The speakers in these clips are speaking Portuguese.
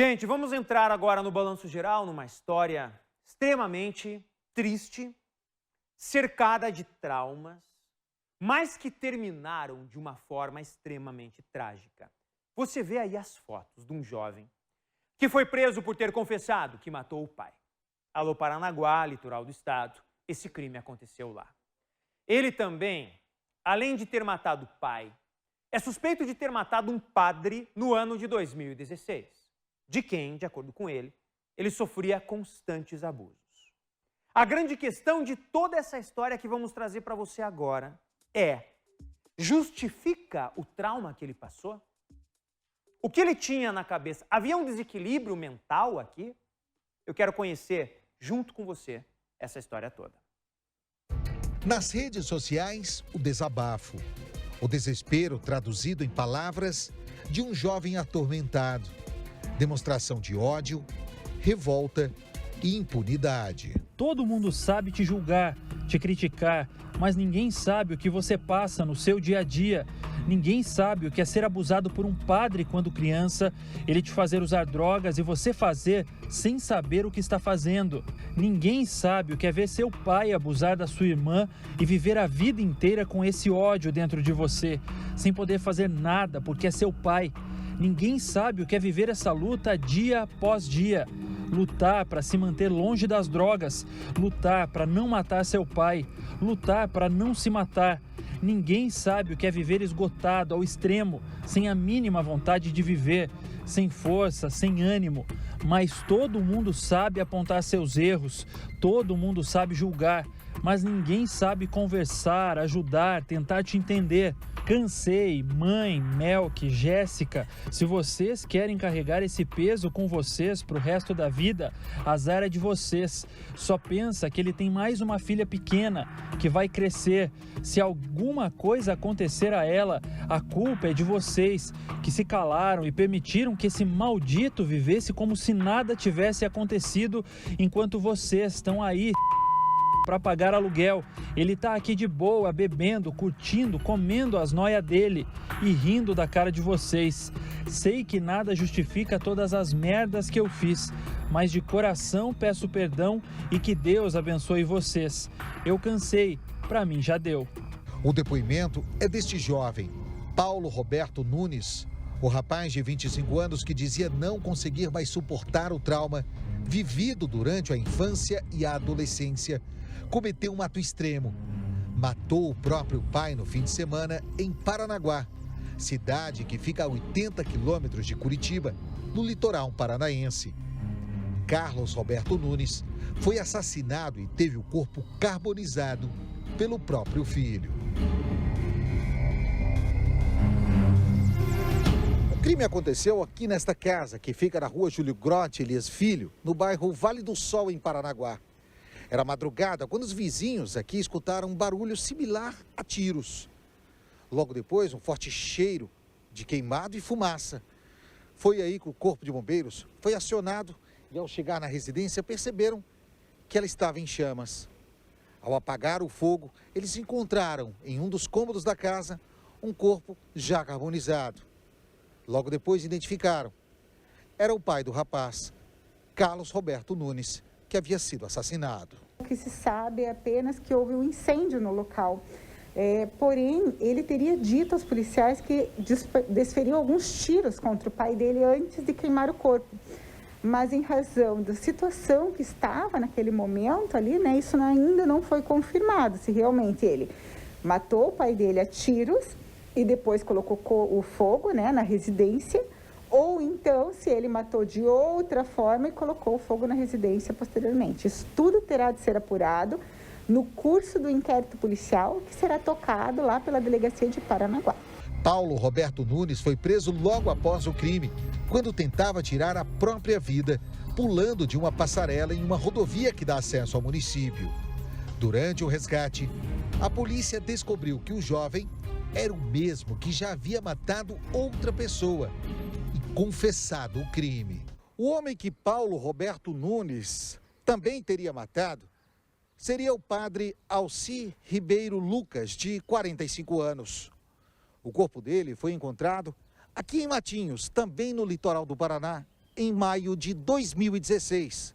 Gente, vamos entrar agora no balanço geral, numa história extremamente triste, cercada de traumas, mas que terminaram de uma forma extremamente trágica. Você vê aí as fotos de um jovem que foi preso por ter confessado que matou o pai. Alô, Paranaguá, litoral do estado, esse crime aconteceu lá. Ele também, além de ter matado o pai, é suspeito de ter matado um padre no ano de 2016, de quem, de acordo com ele sofria constantes abusos. A grande questão de toda essa história que vamos trazer para você agora é: justifica o trauma que ele passou? O que ele tinha na cabeça? Havia um desequilíbrio mental aqui? Eu quero conhecer, junto com você, essa história toda. Nas redes sociais, o desabafo. O desespero traduzido em palavras de um jovem atormentado. Demonstração de ódio, revolta e impunidade. Todo mundo sabe te julgar, te criticar, mas ninguém sabe o que você passa no seu dia a dia. Ninguém sabe o que é ser abusado por um padre quando criança, ele te fazer usar drogas e você fazer sem saber o que está fazendo. Ninguém sabe o que é ver seu pai abusar da sua irmã e viver a vida inteira com esse ódio dentro de você, sem poder fazer nada porque é seu pai. Ninguém sabe o que é viver essa luta dia após dia. Lutar para se manter longe das drogas, lutar para não matar seu pai, lutar para não se matar. Ninguém sabe o que é viver esgotado ao extremo, sem a mínima vontade de viver, sem força, sem ânimo. Mas todo mundo sabe apontar seus erros, todo mundo sabe julgar, mas ninguém sabe conversar, ajudar, tentar te entender. Cansei, mãe, Melk, Jéssica, se vocês querem carregar esse peso com vocês pro resto da vida, azar é de vocês. Só pensa que ele tem mais uma filha pequena, que vai crescer. Se alguma coisa acontecer a ela, a culpa é de vocês, que se calaram e permitiram que esse maldito vivesse como se nada tivesse acontecido, enquanto vocês estão aí para pagar aluguel. Ele tá aqui de boa, bebendo, curtindo, comendo as noias dele e rindo da cara de vocês. Sei que nada justifica todas as merdas que eu fiz, mas de coração peço perdão e que Deus abençoe vocês. Eu cansei, para mim já deu. O depoimento é deste jovem, Paulo Roberto Nunes, o rapaz de 25 anos que dizia não conseguir mais suportar o trauma vivido durante a infância e a adolescência. Cometeu um ato extremo. Matou o próprio pai no fim de semana em Paranaguá, cidade que fica a 80 quilômetros de Curitiba, no litoral paranaense. Carlos Roberto Nunes foi assassinado e teve o corpo carbonizado pelo próprio filho. O crime aconteceu aqui nesta casa, que fica na rua Júlio Grotti Elias Filho, no bairro Vale do Sol, em Paranaguá. Era madrugada quando os vizinhos aqui escutaram um barulho similar a tiros. Logo depois, um forte cheiro de queimado e fumaça. Foi aí que o corpo de bombeiros foi acionado e, ao chegar na residência, perceberam que ela estava em chamas. Ao apagar o fogo, eles encontraram em um dos cômodos da casa um corpo já carbonizado. Logo depois, identificaram. Era o pai do rapaz, Carlos Roberto Nunes, que havia sido assassinado. O que se sabe é apenas que houve um incêndio no local. Porém, ele teria dito aos policiais que desferiu alguns tiros contra o pai dele antes de queimar o corpo. Mas em razão da situação que estava naquele momento ali, né, isso ainda não foi confirmado, se realmente ele matou o pai dele a tiros e depois colocou o fogo, né, na residência, ou então se ele matou de outra forma e colocou o fogo na residência posteriormente. Isso tudo terá de ser apurado no curso do inquérito policial, que será tocado lá pela delegacia de Paranaguá. Paulo Roberto Nunes foi preso logo após o crime, quando tentava tirar a própria vida, pulando de uma passarela em uma rodovia que dá acesso ao município. Durante o resgate, a polícia descobriu que o jovem era o mesmo que já havia matado outra pessoa e confessado o crime. O homem que Paulo Roberto Nunes também teria matado seria o padre Alci Ribeiro Lucas, de 45 anos. O corpo dele foi encontrado aqui em Matinhos, também no litoral do Paraná, em maio de 2016,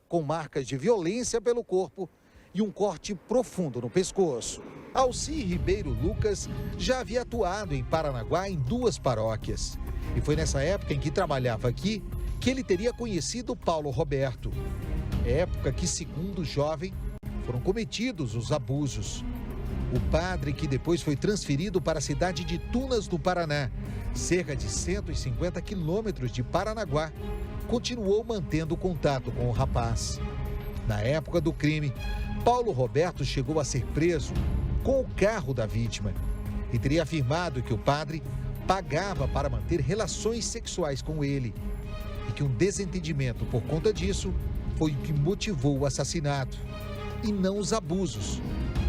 com marcas de violência pelo corpo e um corte profundo no pescoço. Alci Ribeiro Lucas já havia atuado em Paranaguá em 2 paróquias. E foi nessa época em que trabalhava aqui que ele teria conhecido Paulo Roberto. Época que, segundo o jovem, foram cometidos os abusos. O padre, que depois foi transferido para a cidade de Tunas, no Paraná, cerca de 150 quilômetros de Paranaguá, continuou mantendo contato com o rapaz. Na época do crime, Paulo Roberto chegou a ser preso com o carro da vítima e teria afirmado que o padre pagava para manter relações sexuais com ele e que um desentendimento por conta disso foi o que motivou o assassinato e não os abusos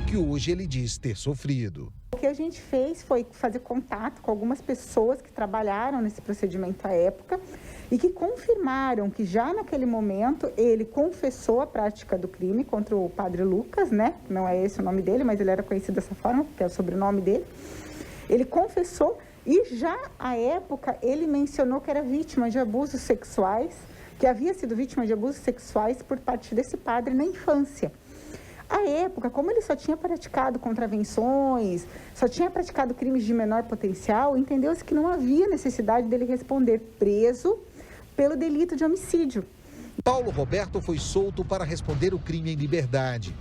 que hoje ele diz ter sofrido. O que a gente fez foi fazer contato com algumas pessoas que trabalharam nesse procedimento à época e que confirmaram que já naquele momento ele confessou a prática do crime contra o padre Lucas, né? Não é esse o nome dele, mas ele era conhecido dessa forma, que é o sobrenome dele. Ele confessou e já à época ele mencionou que era vítima de abusos sexuais, que havia sido vítima de abusos sexuais por parte desse padre na infância. À época, como ele só tinha praticado contravenções, só tinha praticado crimes de menor potencial, entendeu-se que não havia necessidade dele responder preso pelo delito de homicídio. Paulo Roberto foi solto para responder o crime em liberdade.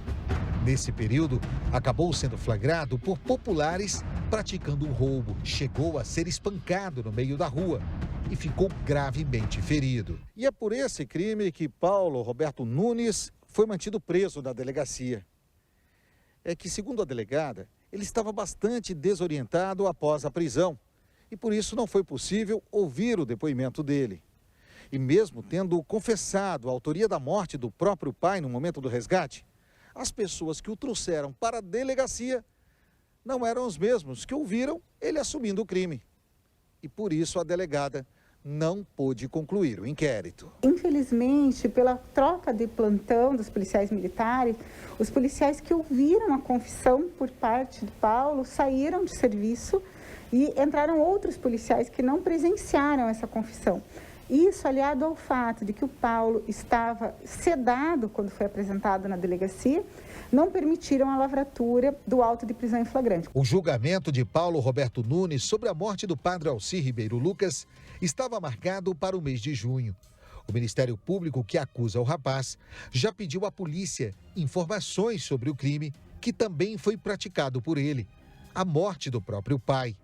Nesse período, acabou sendo flagrado por populares praticando um roubo. Chegou a ser espancado no meio da rua e ficou gravemente ferido. E é por esse crime que Paulo Roberto Nunes foi mantido preso na delegacia. É que, segundo a delegada, ele estava bastante desorientado após a prisão e por isso não foi possível ouvir o depoimento dele. E mesmo tendo confessado a autoria da morte do próprio pai no momento do resgate, as pessoas que o trouxeram para a delegacia não eram os mesmos que ouviram ele assumindo o crime. E por isso a delegada não pôde concluir o inquérito. Infelizmente, pela troca de plantão dos policiais militares, os policiais que ouviram a confissão por parte de Paulo saíram de serviço e entraram outros policiais que não presenciaram essa confissão. Isso aliado ao fato de que o Paulo estava sedado quando foi apresentado na delegacia, não permitiram a lavratura do auto de prisão em flagrante. O julgamento de Paulo Roberto Nunes sobre a morte do padre Alci Ribeiro Lucas estava marcado para o mês de junho. O Ministério Público, que acusa o rapaz, já pediu à polícia informações sobre o crime que também foi praticado por ele, a morte do próprio pai.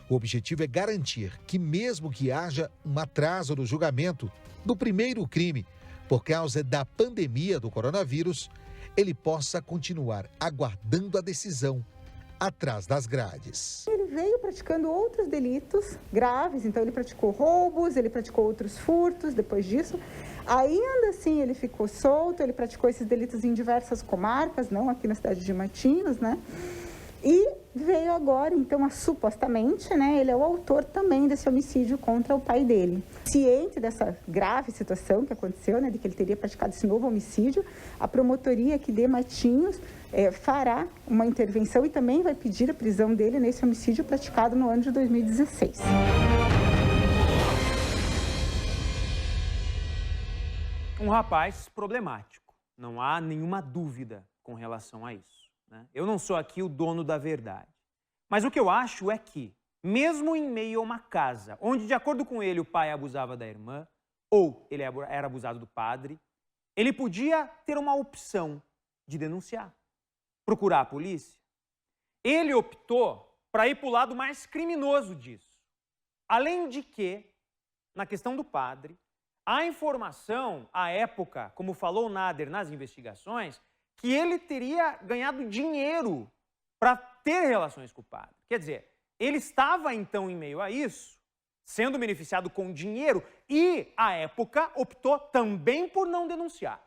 O objetivo é garantir que, mesmo que haja um atraso no julgamento do primeiro crime, por causa da pandemia do coronavírus, ele possa continuar aguardando a decisão atrás das grades. Ele veio praticando outros delitos graves, então ele praticou roubos, ele praticou outros furtos depois disso. Ainda assim ele ficou solto, ele praticou esses delitos em diversas comarcas, não aqui na cidade de Matinhos, né? E veio agora, então, supostamente, né, ele é o autor também desse homicídio contra o pai dele. Ciente dessa grave situação que aconteceu, né, de que ele teria praticado esse novo homicídio, a promotoria aqui de Matinhos fará uma intervenção e também vai pedir a prisão dele nesse homicídio praticado no ano de 2016. Um rapaz problemático, não há nenhuma dúvida com relação a isso. Eu não sou aqui o dono da verdade. Mas o que eu acho é que, mesmo em meio a uma casa onde, de acordo com ele, o pai abusava da irmã, ou ele era abusado do padre, ele podia ter uma opção de denunciar, procurar a polícia. Ele optou para ir para o lado mais criminoso disso. Além de que, na questão do padre, a informação, à época, como falou o Nader nas investigações, que ele teria ganhado dinheiro para ter relações com o padre. Quer dizer, ele estava então em meio a isso, sendo beneficiado com dinheiro e, à época, optou também por não denunciar.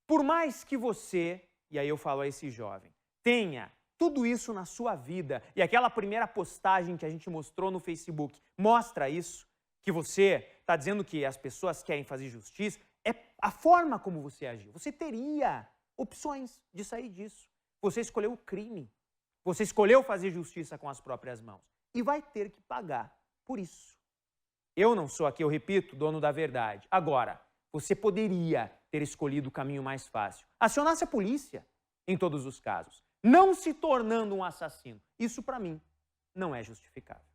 Por mais que você, e aí eu falo a esse jovem, tenha tudo isso na sua vida e aquela primeira postagem que a gente mostrou no Facebook mostra isso, que você está dizendo que as pessoas querem fazer justiça, é a forma como você agiu. Você teria opções de sair disso. Você escolheu o crime. Você escolheu fazer justiça com as próprias mãos. E vai ter que pagar por isso. Eu não sou aqui, eu repito, dono da verdade. Agora, você poderia ter escolhido o caminho mais fácil. Acionasse a polícia em todos os casos, não se tornando um assassino. Isso, para mim, não é justificável.